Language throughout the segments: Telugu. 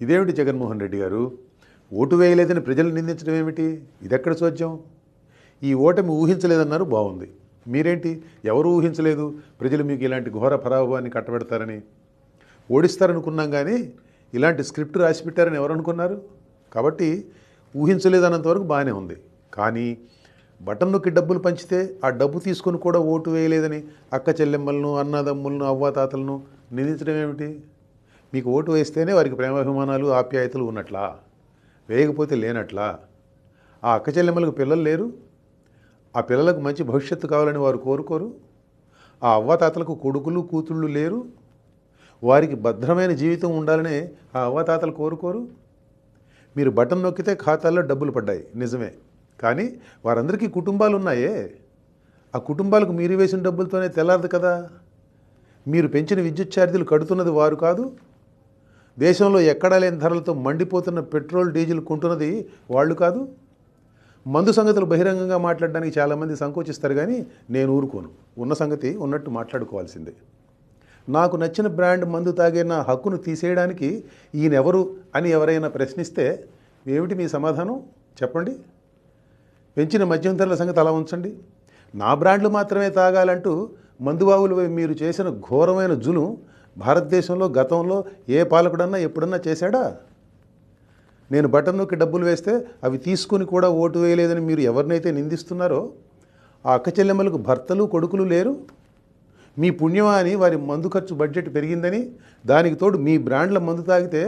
ఇదేమిటి జగన్మోహన్ రెడ్డి గారు, ఓటు వేయలేదని ప్రజలు నిందించడం ఏమిటి? ఇదెక్కడ చోద్యం? ఈ ఓటమి ఊహించలేదన్నారు, బాగుంది. మీరేంటి, ఎవరు ఊహించలేదు ప్రజలు మీకు ఇలాంటి ఘోర పరాభవాన్ని కట్టబెడతారని? ఓడిస్తారనుకున్నాం కానీ ఇలాంటి స్క్రిప్ట్ రాసి పెట్టారని ఎవరు అనుకున్నారు? కాబట్టి ఊహించలేదన్నంతవరకు బాగానే ఉంది. కానీ బటన్ నొక్కి డబ్బులు పంచితే ఆ డబ్బు తీసుకొని కూడా ఓటు వేయలేదని అక్క చెల్లెమ్మలను, అన్నదమ్ములను, అవ్వాతాతలను నిందించడం ఏమిటి? మీకు ఓటు వేస్తేనే వారికి ప్రేమాభిమానాలు, ఆప్యాయతలు ఉన్నట్లా? వేయకపోతే లేనట్లా? ఆ అక్క చెల్లెమ్మలకు పిల్లలు లేరు? ఆ పిల్లలకు మంచి భవిష్యత్తు కావాలని వారు కోరుకోరు? ఆ అవ్వాతాతలకు కొడుకులు, కూతుళ్ళు లేరు? వారికి భద్రమైన జీవితం ఉండాలనే ఆ అవ్వాతాతలు కోరుకోరు? మీరు బటన్ నొక్కితే ఖాతాల్లో డబ్బులు పడ్డాయి, నిజమే. కానీ వారందరికీ కుటుంబాలు ఉన్నాయే. ఆ కుటుంబాలకు మీరు వేసిన డబ్బులతోనే తెల్లారదు కదా. మీరు పెంచిన విద్యుత్ ఛార్జీలు కడుతున్నది వారు కాదు. దేశంలో ఎక్కడా లేని ధరలతో మండిపోతున్న పెట్రోల్, డీజిల్ కొంటున్నది వాళ్ళు కాదు. మందు సంగతులు బహిరంగంగా మాట్లాడడానికి చాలామంది సంకోచిస్తారు, కానీ నేను ఊరుకోను. ఉన్న సంగతి ఉన్నట్టు మాట్లాడుకోవాల్సిందే. నాకు నచ్చిన బ్రాండ్ మందు తాగే నా హక్కును తీసేయడానికి ఈయనెవరు అని ఎవరైనా ప్రశ్నిస్తే ఏమిటి మీ సమాధానం? చెప్పండి. పెంచిన మద్యం ధరల సంగతి అలా ఉంచండి. నా బ్రాండ్లు మాత్రమే తాగాలంటూ మందుబాబులు మీరు చేసిన ఘోరమైన జులుం భారతదేశంలో గతంలో ఏ పాలకుడన్నా ఎప్పుడన్నా చేశాడా? నేను బటన్ నొక్కి డబ్బులు వేస్తే అవి తీసుకుని కూడా ఓటు వేయలేదని మీరు ఎవరినైతే నిందిస్తున్నారో ఆ అక్క చెల్లెమ్మలకు భర్తలు, కొడుకులు లేరు? మీ పుణ్యమా అని వారి మందు ఖర్చు బడ్జెట్ పెరిగిందని, దానికి తోడు మీ బ్రాండ్ల మందు తాగితే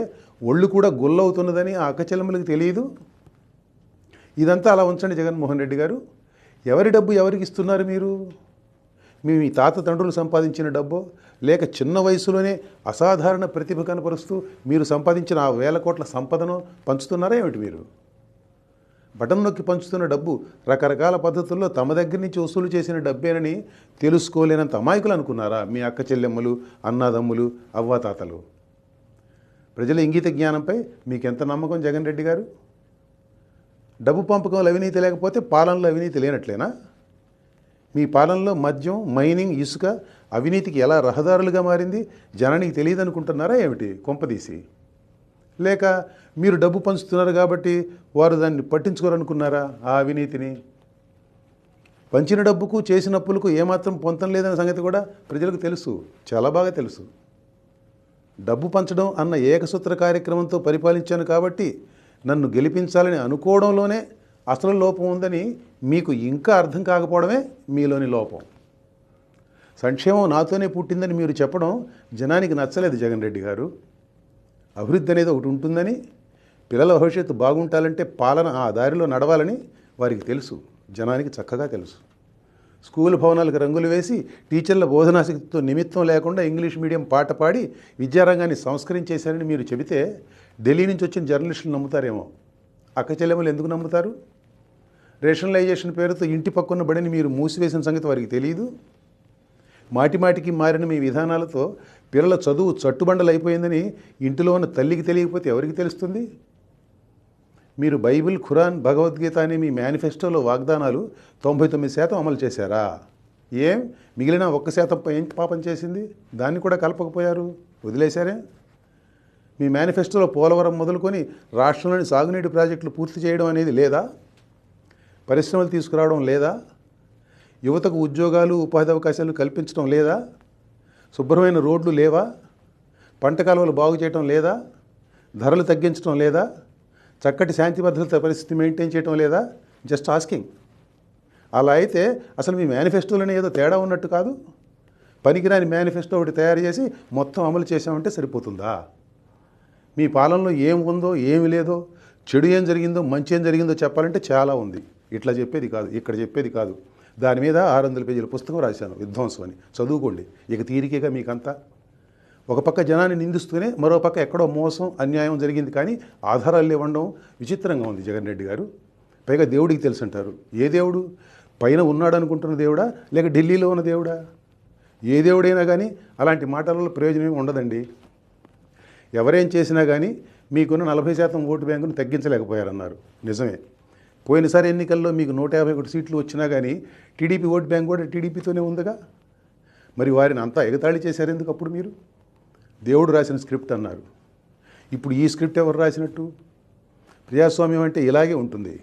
ఒళ్ళు కూడా గుల్లవుతున్నదని ఆ అక్క చెల్లెమ్మలకు తెలియదు? ఇదంతా అలా ఉంచండి జగన్మోహన్ రెడ్డి గారు. ఎవరి డబ్బు ఎవరికి ఇస్తున్నారు మీరు? మీ తాత తండ్రులు సంపాదించిన డబ్బో, లేక చిన్న వయసులోనే అసాధారణ ప్రతిభ కనపరుస్తూ మీరు సంపాదించిన ఆ వేల కోట్ల సంపదను పంచుతున్నారా ఏమిటి మీరు? బటన్ నొక్కి పంచుతున్న డబ్బు రకరకాల పద్ధతుల్లో తమ దగ్గర నుంచి వసూలు చేసిన డబ్బేనని తెలుసుకోలేనంత అమాయకులు అనుకున్నారా మీ అక్క చెల్లెమ్మలు, అన్నాదమ్ములు, అవ్వాతాతలు? ప్రజల ఇంగిత జ్ఞానంపై మీకెంత నమ్మకం జగన్ రెడ్డి గారు? డబ్బు పంపకంలో అవినీతి లేకపోతే పాలనలో అవినీతి లేనట్లేనా? మీ పాలనలో మద్యం, మైనింగ్, ఇసుక అవినీతికి ఎలా రహదారులుగా మారింది జనానికి తెలియదు అనుకుంటున్నారా ఏమిటి కొంపదీసి? లేక మీరు డబ్బు పంచుతున్నారు కాబట్టి వారు దాన్ని పట్టించుకోరనుకున్నారా ఆ అవినీతిని? పంచిన డబ్బుకు, చేసిన అప్పులకు ఏమాత్రం పొంతం లేదన్న సంగతి కూడా ప్రజలకు తెలుసు, చాలా బాగా తెలుసు. డబ్బు పంచడం అన్న ఏకసూత్ర కార్యక్రమంతో పరిపాలించాను కాబట్టి నన్ను గెలిపించాలని అనుకోవడంలోనే అసలు లోపం ఉందని మీకు ఇంకా అర్థం కాకపోవడమే మీలోని లోపం. సంక్షేమం నాతోనే పుట్టిందని మీరు చెప్పడం జనానికి నచ్చలేదు జగన్ రెడ్డి గారు. అభివృద్ధి అనేది ఒకటి ఉంటుందని, పిల్లల భవిష్యత్తు బాగుంటాలంటే పాలన ఆ దారిలో నడవాలని వారికి తెలుసు, జనానికి చక్కగా తెలుసు. స్కూల్ భవనాలకు రంగులు వేసి టీచర్ల బోధనాశక్తితో నిమిత్తం లేకుండా ఇంగ్లీష్ మీడియం పాట పాడి విద్యారంగాన్ని సంస్కరించేశారని మీరు చెబితే ఢిల్లీ నుంచి వచ్చిన జర్నలిస్టులు నమ్ముతారేమో. అక్క చెల్లెమ్మలు ఎందుకు నమ్ముతారు? రేషనలైజేషన్ పేరుతో ఇంటి పక్కన్న బడిని మీరు మూసివేసిన సంగతి వారికి తెలియదు. మాటిమాటికి మారిన మీ విధానాలతో పిల్లల చదువు చట్టుబండలు అయిపోయిందని ఇంటిలో ఉన్న తల్లికి తెలియకపోతే ఎవరికి తెలుస్తుంది? మీరు బైబిల్, ఖురాన్, భగవద్గీత అనే మీ మేనిఫెస్టోలో వాగ్దానాలు 99% అమలు చేశారా? ఏం మిగిలిన 1% ఏం పాపం చేసింది? దాన్ని కూడా కలపకపోయారు, వదిలేశారే? మీ మేనిఫెస్టోలో పోలవరం మొదలుకొని రాష్ట్రంలోని సాగునీటి ప్రాజెక్టులు పూర్తి చేయడం అనేది లేదా? పరిశ్రమలు తీసుకురావడం లేదా? యువతకు ఉద్యోగాలు, ఉపాధి అవకాశాలు కల్పించడం లేదా? శుభ్రమైన రోడ్లు లేవా? పంట కాలువలు బాగు చేయడం లేదా? ధరలు తగ్గించడం లేదా? చక్కటి శాంతి భద్రత పరిస్థితి మెయింటైన్ చేయడం లేదా? Just asking. అలా అయితే అసలు మీ మేనిఫెస్టోలోనే ఏదో తేడా ఉన్నట్టు కాదు. పనికిరాని మేనిఫెస్టో ఒకటి తయారు చేసి మొత్తం అమలు చేసామంటే సరిపోతుందా? మీ పాలనలో ఏం ఉందో, ఏమి లేదో, చెడు ఏం జరిగిందో, మంచి ఏం జరిగిందో చెప్పాలంటే చాలా ఉంది. ఇట్లా చెప్పేది కాదు, ఇక్కడ చెప్పేది కాదు. దాని మీద 600 పేజీల పుస్తకం రాశాను, విధ్వంసం అని. చదువుకోండి. ఇక తీరికగా మీకంతా ఒక పక్క జనాన్ని నిందిస్తూనే మరో పక్క ఎక్కడో మోసం, అన్యాయం జరిగింది కానీ ఆధారాలు ఇవ్వడం విచిత్రంగా ఉంది జగన్ రెడ్డి గారు. పైగా దేవుడికి తెలుసు అంటారు. ఏ దేవుడు? పైన ఉన్నాడు అనుకుంటున్న దేవుడా, లేక ఢిల్లీలో ఉన్న దేవుడా? ఏ దేవుడైనా కానీ అలాంటి మాటలలో ప్రయోజనం ఉండదండి. ఎవరేం చేసినా కానీ మీకున్న 40% ఓటు బ్యాంకును తగ్గించలేకపోయారన్నారు, నిజమే. పోయినసారి ఎన్నికల్లో మీకు 151 సీట్లు వచ్చినా కానీ టీడీపీ ఓటు బ్యాంక్ కూడా టీడీపీతోనే ఉందిగా. మరి వారిని అంతా ఎగతాళి చేశారు ఎందుకు అప్పుడు మీరు? దేవుడు రాసిన స్క్రిప్ట్ అన్నారు. ఇప్పుడు ఈ స్క్రిప్ట్ ఎవరు రాసినట్టు? ప్రజాస్వామ్యం అంటే ఇలాగే ఉంటుంది.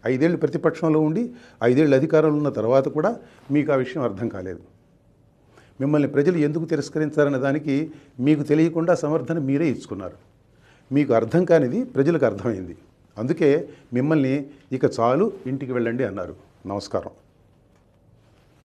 5 ఏళ్ళు ప్రతిపక్షంలో ఉండి 5 ఏళ్ళు అధికారంలో ఉన్న తర్వాత కూడా మీకు ఆ విషయం అర్థం కాలేదు. మిమ్మల్ని ప్రజలు ఎందుకు తిరస్కరించారనే దానికి మీకు తెలియకుండా సమర్థన మీరే ఇచ్చుకున్నారు. మీకు అర్థం కానిది ప్రజలకు అర్థమైంది. అందుకే మిమ్మల్ని ఇక చాలు ఇంటికి వెళ్ళండి అన్నారు. నమస్కారం.